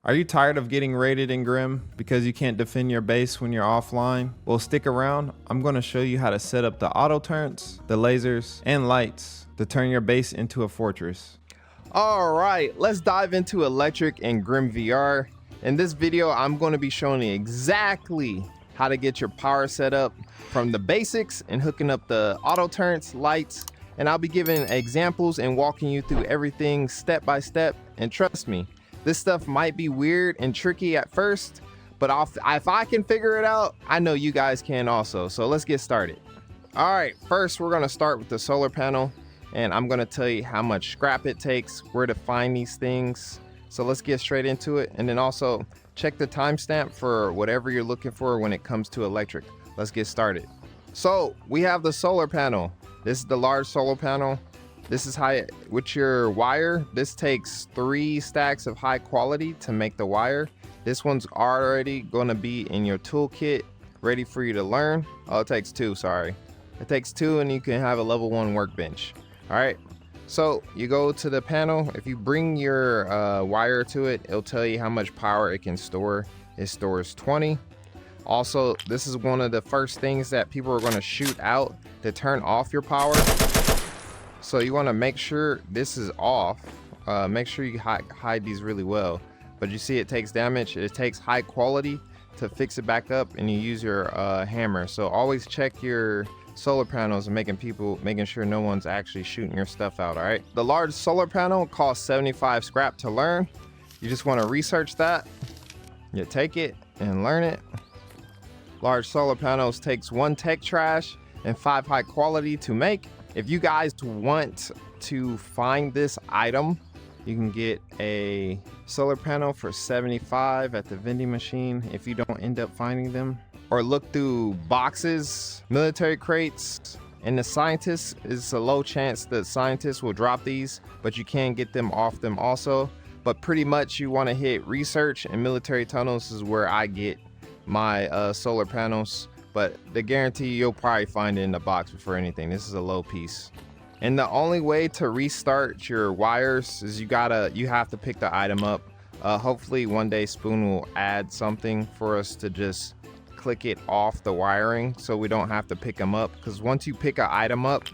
Are you tired of getting raided in Grim because you can't defend your base when you're offline? Well, stick around. I'm going to show you how to set up the auto turrets, the lasers, and lights to turn your base into a fortress. All right, let's dive into electric and Grim VR. In this video, I'm going to be showing you exactly how to get your power set up from the basics and hooking up the auto turrets, lights, and I'll be giving examples and walking you through everything step by step. And trust me, this stuff might be weird and tricky at first, but if I can figure it out, I know you guys can also. So let's get started. All right, first we're gonna start with the solar panel, and I'm gonna tell you how much scrap it takes, where to find these things. So let's get straight into it. And then also check the timestamp for whatever you're looking for when it comes to electric. Let's get started. So we have the solar panel. This is the large solar panel. This is high with your wire. This takes 3 stacks of high quality to make the wire. This one's already going to be in your toolkit, ready for you to learn. Oh, it takes 2, sorry. It takes 2 and you can have a level 1 workbench. All right, so you go to the panel. If you bring your wire to it, it'll tell you how much power it can store. It stores 20. Also, this is one of the first things that people are going to shoot out to turn off your power. So you want to make sure this is off. Make sure you hide these really well. But you see it takes damage. It takes high quality to fix it back up, and you use your hammer. So always check your solar panels and making sure no one's actually shooting your stuff out. All right. The large solar panel costs 75 scrap to learn. You just want to research that. You take it and learn it. Large solar panels takes 1 tech trash and 5 high quality to make. If you guys want to find this item, you can get a solar panel for 75 at the vending machine if you don't end up finding them. Or look through boxes, military crates, and the scientists, it's a low chance that scientists will drop these, but you can get them off them also. But pretty much you want to hit research and military tunnels is where I get my solar panels. But the guarantee you'll probably find it in the box before anything. This is a low piece. And the only way to restart your wires is you have to pick the item up. Hopefully one day Spoon will add something for us to just click it off the wiring so we don't have to pick them up. Because once you pick an item up,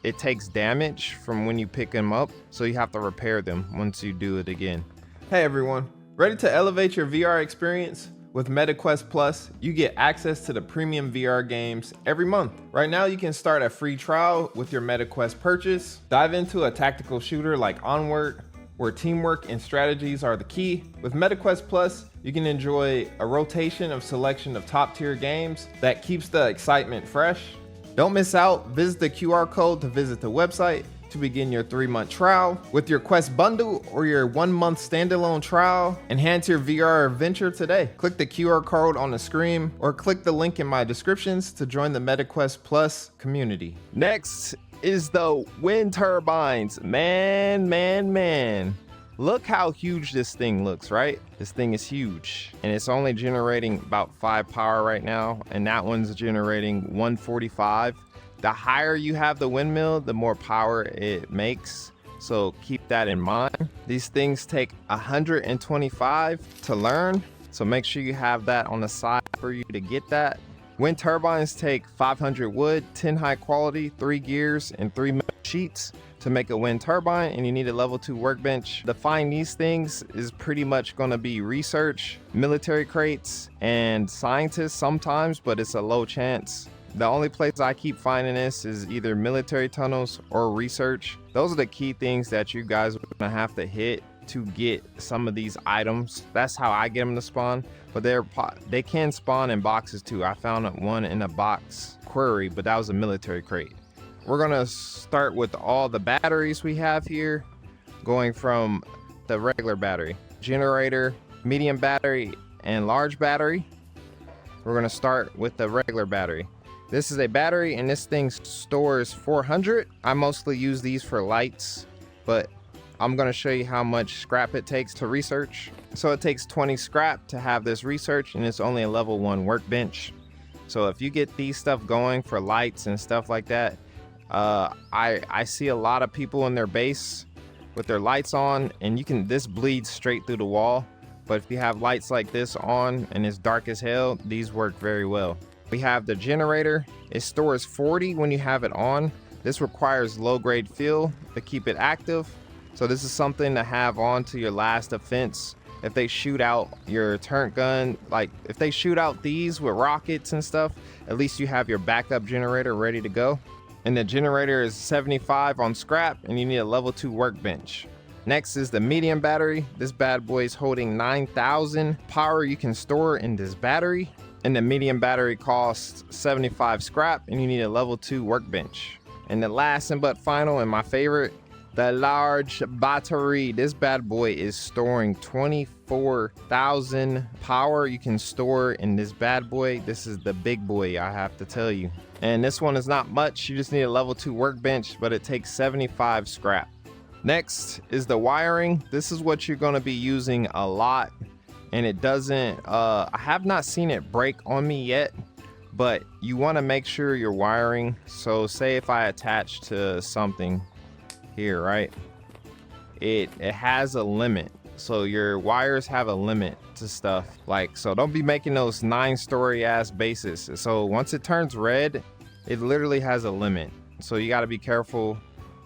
it takes damage from when you pick them up. So you have to repair them once you do it again. Hey everyone, ready to elevate your VR experience? With MetaQuest Plus, you get access to the premium VR games every month. Right now, you can start a free trial with your MetaQuest purchase. Dive into a tactical shooter like Onward, where teamwork and strategies are the key. With MetaQuest Plus, you can enjoy a rotation of selection of top tier games that keeps the excitement fresh. Don't miss out. Visit the QR code to visit the website to begin your 3-month trial. With your Quest bundle or your 1-month standalone trial, enhance your VR adventure today. Click the QR code on the screen or click the link in my descriptions to join the MetaQuest Plus community. Next is the wind turbines. Man. Look how huge this thing looks, right? This thing is huge, and it's only generating about 5 power right now, and that one's generating 145. The higher you have the windmill, the more power it makes. So keep that in mind. These things take 125 to learn. So make sure you have that on the side for you to get that. Wind turbines take 500 wood, 10 high quality, 3 gears, and 3 metal sheets to make a wind turbine, and you need a level 2 workbench. To find these things is pretty much gonna be research, military crates, and scientists sometimes, but it's a low chance. The only place I keep finding this is either military tunnels or research. Those are the key things that you guys are gonna have to hit to get some of these items. That's how I get them to spawn, but they can spawn in boxes too. I found one in a box query, but that was a military crate. We're gonna start with all the batteries we have here, going from the regular battery, generator, medium battery, and large battery. We're gonna start with the regular battery. This is a battery, and this thing stores 400. I mostly use these for lights, but I'm gonna show you how much scrap it takes to research. So it takes 20 scrap to have this research, and it's only a level 1 workbench. So if you get these stuff going for lights and stuff like that, I see a lot of people in their base with their lights on, and this bleeds straight through the wall. but if you have lights like this on and it's dark as hell, these work very well. We have the generator. It stores 40 when you have it on. This requires low grade fuel to keep it active. So this is something to have on to your last offense. If they shoot out your turret gun, like if they shoot out these with rockets and stuff, at least you have your backup generator ready to go. And the generator is 75 on scrap, and you need a level 2 workbench. Next is the medium battery. This bad boy is holding 9,000 power you can store in this battery. And the medium battery costs 75 scrap, and you need a level 2 workbench. And the last and but final, and my favorite, the large battery. This bad boy is storing 24,000 power you can store in this bad boy. This is the big boy, I have to tell you. And this one is not much. You just need a level 2 workbench, but it takes 75 scrap. Next is the wiring. This is what you're going to be using a lot, and it doesn't I have not seen it break on me yet, but you want to make sure your wiring. So say if I attach to something here, right, it has a limit. So your wires have a limit to stuff, like, so don't be making those 9-story ass bases. So once it turns red, it literally has a limit. So you got to be careful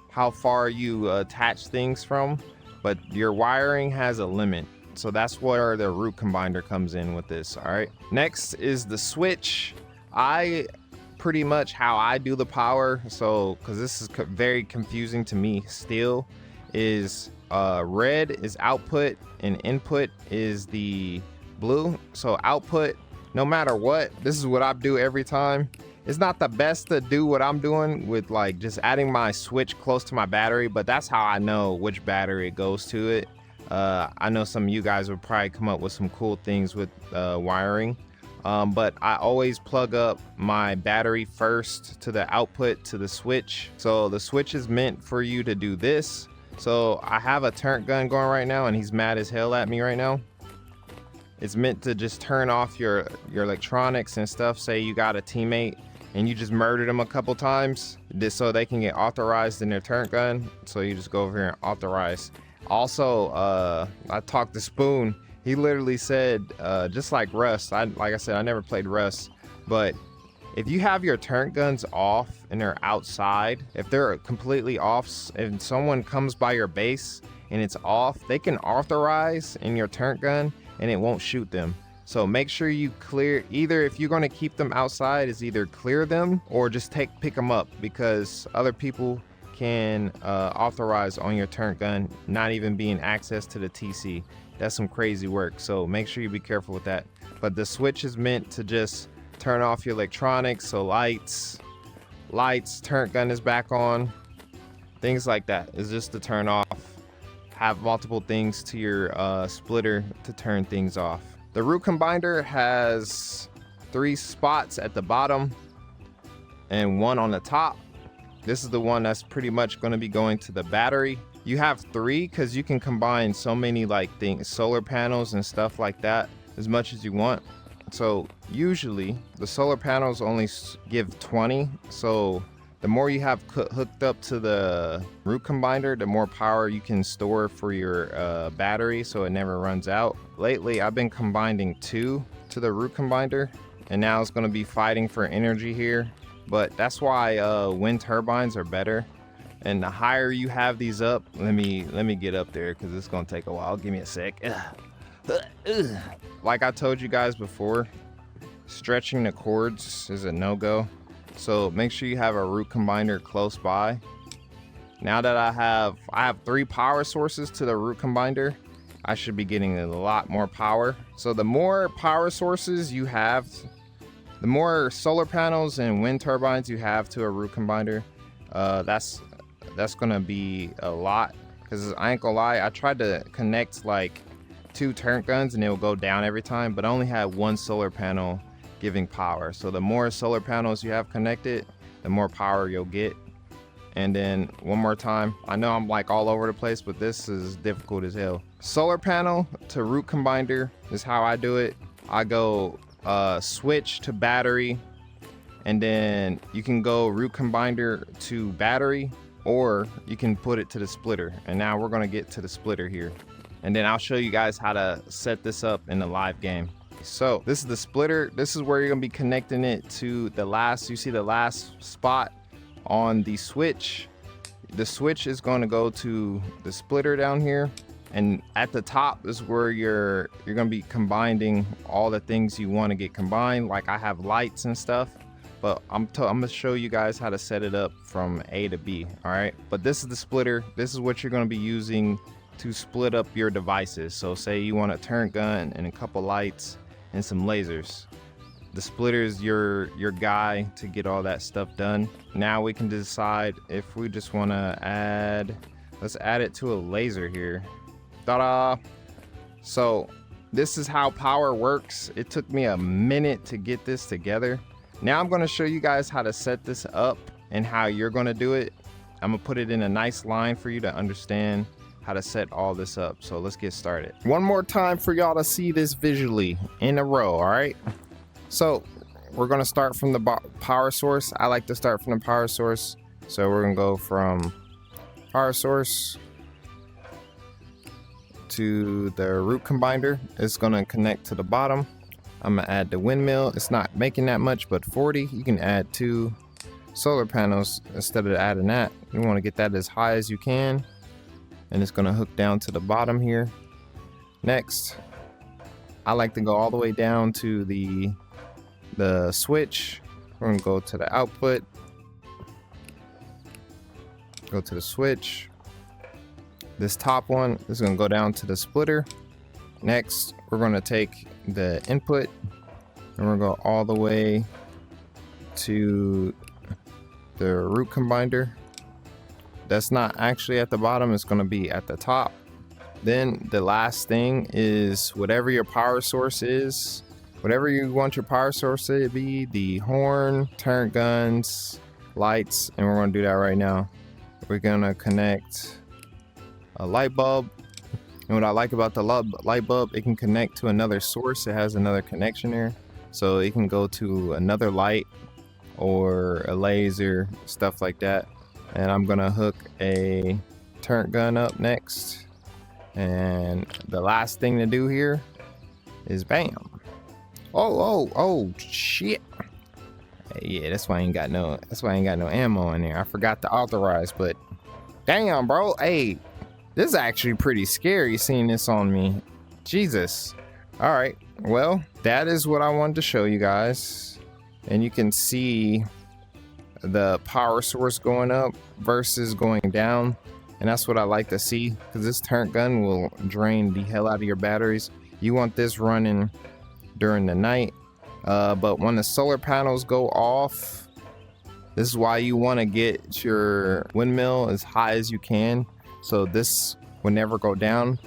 how far you attach things from, but your wiring has a limit. So that's where the root combiner comes in with this. All right, next is the switch. Pretty much how I do the power, so because this is very confusing to me still, is red is output and input is the blue. So output, no matter what, this is what I do every time. It's not the best to do what I'm doing with like just adding my switch close to my battery, but that's how I know which battery it goes to it. I know some of you guys would probably come up with some cool things with wiring. But I always plug up my battery first to the output to the switch. So the switch is meant for you to do this. So I have a turret gun going right now, and he's mad as hell at me right now. It's meant to just turn off your electronics and stuff. Say you got a teammate and you just murdered them a couple times, just so they can get authorized in their turret gun. So you just go over here and authorize. Also, I talked to Spoon. He literally said, just like Rust, like I said, I never played Rust, but if you have your turret guns off and they're outside, if they're completely off, if someone comes by your base and it's off, they can authorize in your turret gun and it won't shoot them. So make sure you clear, either if you're going to keep them outside, is either clear them or just pick them up, because other people can authorize on your turret gun, not even being access to the TC. That's some crazy work, so make sure you be careful with that. But the switch is meant to just turn off your electronics, so lights, turret gun is back on, things like that. It's just to turn off. Have multiple things to your splitter to turn things off. The root combiner has 3 spots at the bottom and 1 on the top. This is the one that's pretty much going to be going to the battery. You have 3 because you can combine so many like things, solar panels and stuff like that, as much as you want. So usually the solar panels only give 20. So the more you have hooked up to the root combiner, the more power you can store for your battery, so it never runs out. Lately, I've been combining 2 to the root combiner, and now it's going to be fighting for energy here. But that's why wind turbines are better. And the higher you have these up, let me get up there because it's gonna take a while. Give me a sec. Like I told you guys before, stretching the cords is a no-go. So make sure you have a root combiner close by. Now that I have 3 power sources to the root combiner, I should be getting a lot more power. So the more power sources you have, the more solar panels and wind turbines you have to a root combiner, that's gonna be a lot. Because I ain't gonna lie, I tried to connect like 2 turret guns and it will go down every time, but I only had 1 solar panel giving power. So the more solar panels you have connected, the more power you'll get. And then one more time, I know I'm like all over the place, but this is difficult as hell. Solar panel to root combiner is how I do it. I go switch to battery, and then you can go root combiner to battery, or you can put it to the splitter. And now we're gonna get to the splitter here. and then I'll show you guys how to set this up in the live game. So this is the splitter. This is where you're gonna be connecting it to the last, you see the last spot on the switch. The switch is going to go to the splitter down here, and at the top is where you're going to be combining all the things you want to get combined. Like I have lights and stuff, but I'm gonna show you guys how to set it up from A to B. All right, but this is the splitter. This is what you're going to be using to split up your devices. So say you want a turn gun and a couple lights and some lasers. The splitter is your guy to get all that stuff done. Now we can decide if we just want to add, let's add it to a laser here. Ta-da! So this is how power works. It took me a minute to get this together. Now I'm going to show you guys how to set this up and how you're going to do it. I'm going to put it in a nice line for you to understand how to set all this up. So let's get started. One more time for y'all to see this visually in a row, all right? So we're going to start from the power source. I like to start from the power source. So we're going to go from power source to the root combiner. It's going to connect to the bottom. I'm going to add the windmill. It's not making that much, but 40. You can add 2 solar panels instead of adding that. You want to get that as high as you can. And it's going to hook down to the bottom here. Next, I like to go all the way down to the switch. We're going to go to the output, go to the switch. This top one is going to go down to the splitter. Next, we're going to take the input and we're going to go all the way to the root combiner. That's not actually at the bottom, it's going to be at the top. Then the last thing is whatever your power source is, whatever you want your power source to be, the horn, turret guns, lights, and we're going to do that right now. We're going to connect a light bulb. And what I like about the light bulb, it can connect to another source. It has another connection there. So it can go to another light or a laser, stuff like that. And I'm going to hook a turret gun up next. And the last thing to do here is bam. Oh, shit. Yeah, that's why I ain't got no ammo in there. I forgot to authorize, but damn, bro. Hey, this is actually pretty scary seeing this on me. Jesus. All right. Well, that is what I wanted to show you guys. And you can see the power source going up versus going down. And that's what I like to see, because this turret gun will drain the hell out of your batteries. You want this running during the night. But when the solar panels go off, this is why you want to get your windmill as high as you can, so this will never go down.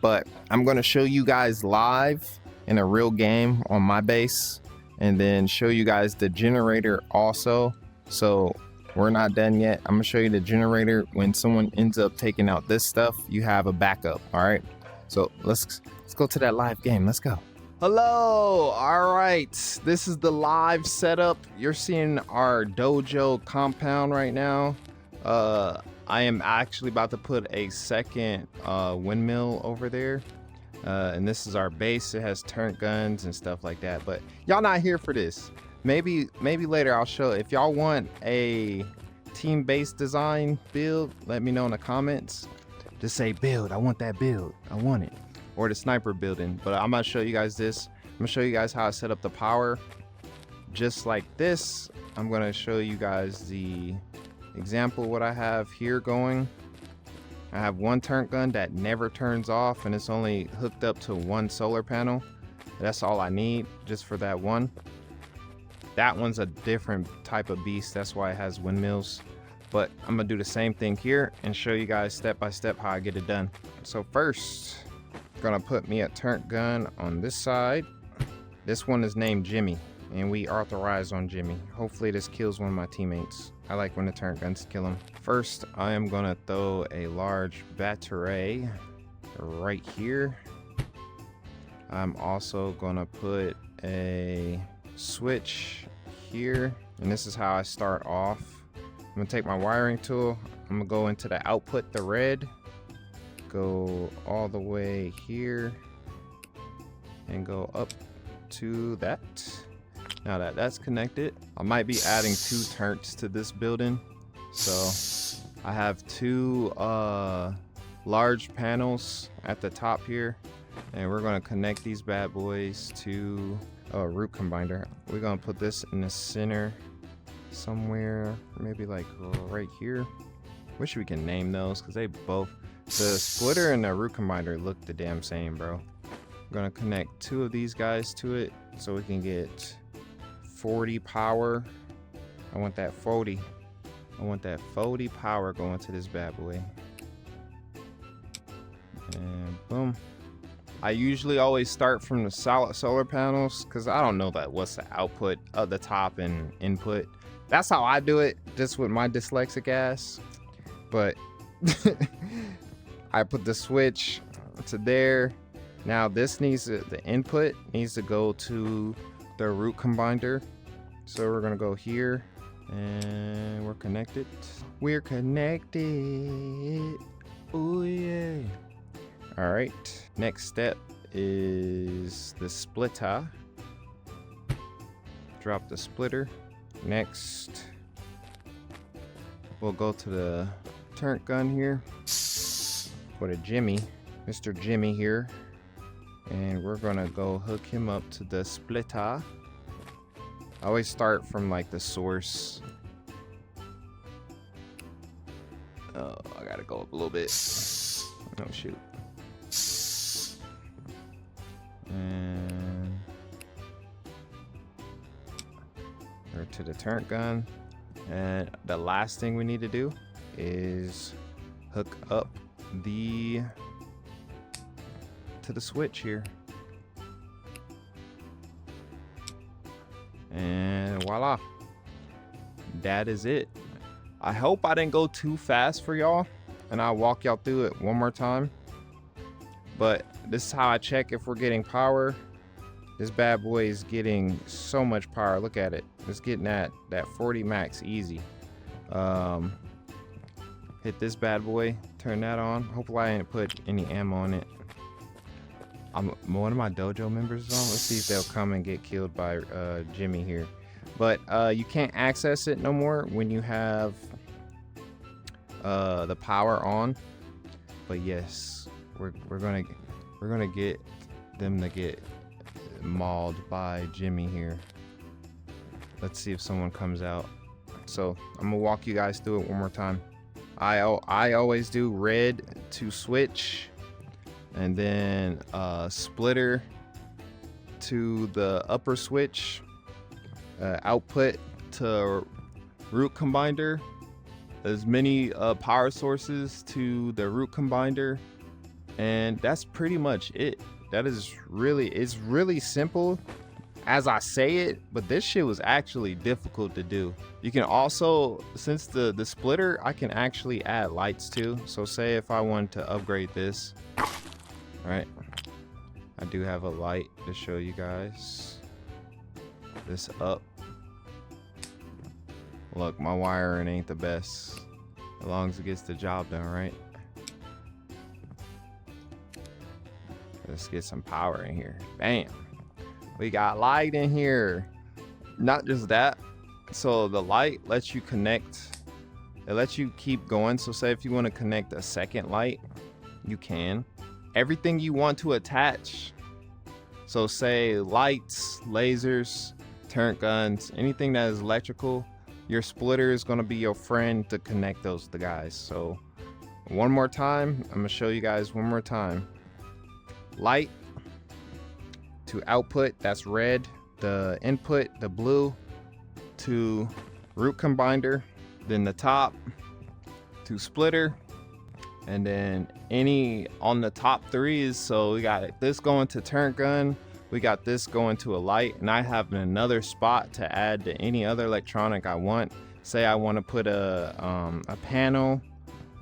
But I'm going to show you guys live in a real game on my base, and then show you guys the generator also. So we're not done yet. I'm gonna show you the generator. When someone ends up taking out this stuff, you have a backup. All right, so let's go to that live game. Let's go. Hello. All right, this is the live setup. You're seeing our dojo compound right now. I am actually about to put a second windmill over there, and this is our base. It has turret guns and stuff like that, but y'all not here for this. Maybe later I'll show. If y'all want a team-based design build, let me know in the comments. Just say build. I want that build. I want it. Or the sniper building. But I'm gonna show you guys this. I'm gonna show you guys how I set up the power. Just like this. I'm gonna show you guys the example what I have here going. I have one turret gun that never turns off, and it's only hooked up to one solar panel. That's all I need just for that one. That one's a different type of beast. That's why it has windmills. But I'm gonna do the same thing here and show you guys step by step how I get it done. So first, I'm gonna put me a turret gun on this side. This one is named Jimmy, and we authorize on Jimmy. Hopefully this kills one of my teammates. I like when the turret guns kill them. First, I am gonna throw a large battery right here. I'm also gonna put a switch here, and this is how I start off. I'm gonna take my wiring tool. I'm gonna go into the output, the red, go all the way here and go up to that. Now that that's connected, I might be adding 2 turrets to this building. So I have 2 large panels at the top here, and we're gonna connect these bad boys to a root combiner. We're gonna put this in the center somewhere, maybe like right here. Wish we can name those, because they both, the splitter and the root combiner look the damn same, bro. I'm gonna connect 2 of these guys to it so we can get 40 power. I want that 40. I want that 40 power going to this bad boy. And boom. I usually always start from the solid solar panels because I don't know that what's the output of the top and input. That's how I do it, just with my dyslexic ass. But I put the switch to there. Now this needs to, the input needs to go to the root combiner. So we're gonna go here and we're connected. We're connected. Oh yeah. All right, next step is the splitter. Drop the splitter. Next, we'll go to the turret gun here. Put a Jimmy, Mr. Jimmy here. And we're gonna go hook him up to the splitter. I always start from like the source. Oh, I gotta go up a little bit. Oh shoot. And we're to the turret gun. And the last thing we need to do is hook up the to the switch here. And voila, that is it. I hope I didn't go too fast for y'all, and I'll walk y'all through it one more time. But this is how I check if we're getting power. This bad boy is getting so much power. Look at it. It's getting that 40 max easy. Hit this bad boy, turn that on. Hopefully I didn't put any ammo on it. One of my dojo members is on. Let's see if they'll come and get killed by Jimmy here. But you can't access it no more when you have the power on. But yes, we're gonna get them to get mauled by Jimmy here. Let's see if someone comes out. So I'm gonna walk you guys through it one more time. I always do red to switch, and then splitter to the upper switch, output to root combiner, as many power sources to the root combiner, and that's pretty much it. That is really, it's really simple as I say it, but this shit was actually difficult to do. You can also, since the splitter, I can actually add lights too. So say if I wanted to upgrade this, right? I do have a light to show you guys. This up. Look, my wiring ain't the best, as long as it gets the job done, right? Let's get some power in here. Bam. We got light in here. Not just that. So the light lets you connect. It lets you keep going. So say if you want to connect a second light, you can. Everything you want to attach. So say lights, lasers, turret guns, anything that is electrical, your splitter is going to be your friend to connect those to the guys. So one more time, I'm going to show you guys one more time. Light to output, that's red. The input, the blue, to root combiner. Then the top to splitter. And then any on the top three is, so we got this going to turret gun, we got this going to a light, and I have another spot to add to any other electronic I want. Say I want to put a panel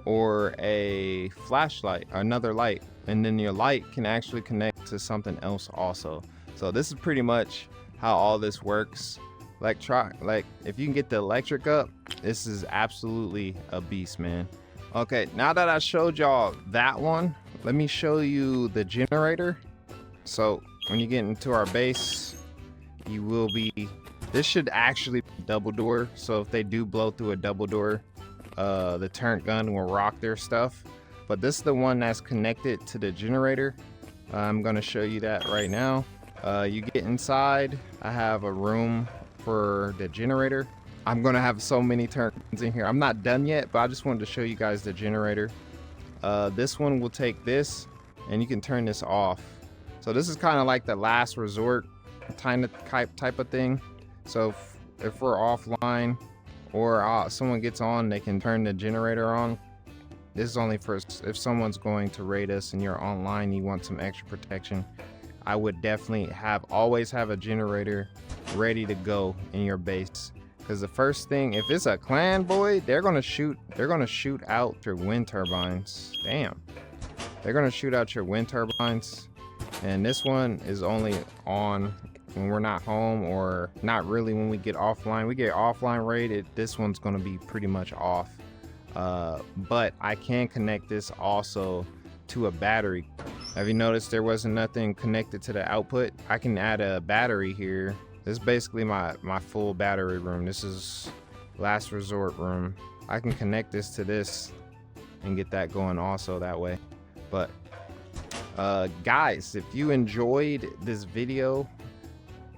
or a flashlight, or another light, and then your light can actually connect to something else also. So this is pretty much how all this works. Like if you can get the electric up, this is absolutely a beast, man. Okay, now that I showed y'all that one, let me show you the generator. So when you get into our base, you will be, this should actually be double door. So if they do blow through a double door, the turret gun will rock their stuff. But this is the one that's connected to the generator. I'm gonna show you that right now. You get inside, I have a room for the generator. I'm gonna have so many turret guns in here. I'm not done yet, but I just wanted to show you guys the generator. This one will take this and you can turn this off. So this is kind of like the last resort type of thing. So if we're offline or someone gets on, they can turn the generator on. This is only for if someone's going to raid us and you're online, you want some extra protection. I would definitely always have a generator ready to go in your base. Because the first thing, if it's a clan, boy, they're gonna shoot out your wind turbines. Damn. They're gonna shoot out your wind turbines. And this one is only on when we're not home, or not really when we get offline. We get offline raided, this one's gonna be pretty much off. But I can connect this also to a battery. Have you noticed there wasn't nothing connected to the output? I can add a battery here. This is basically my full battery room. This is last resort room. I can connect this to this and get that going also that way. But guys, if you enjoyed this video,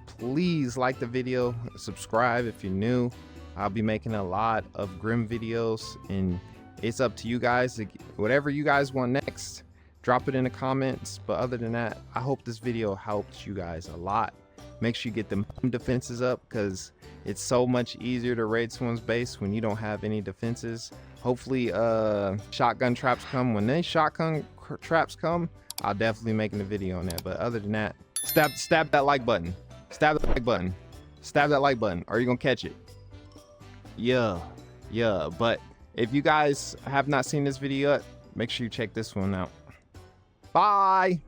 please like the video, subscribe if you're new. I'll be making a lot of Grim videos, and it's up to you guys. Whatever you guys want next, drop it in the comments. But other than that, I hope this video helps you guys a lot. Make sure you get them defenses up, because it's so much easier to raid someone's base when you don't have any defenses. Hopefully shotgun traps come. When they shotgun traps come, I'll definitely make a video on that. But other than that, stab that like button. Stab that like button. Stab that like button, or you're gonna catch it. Yeah. But if you guys have not seen this video yet, make sure you check this one out. Bye.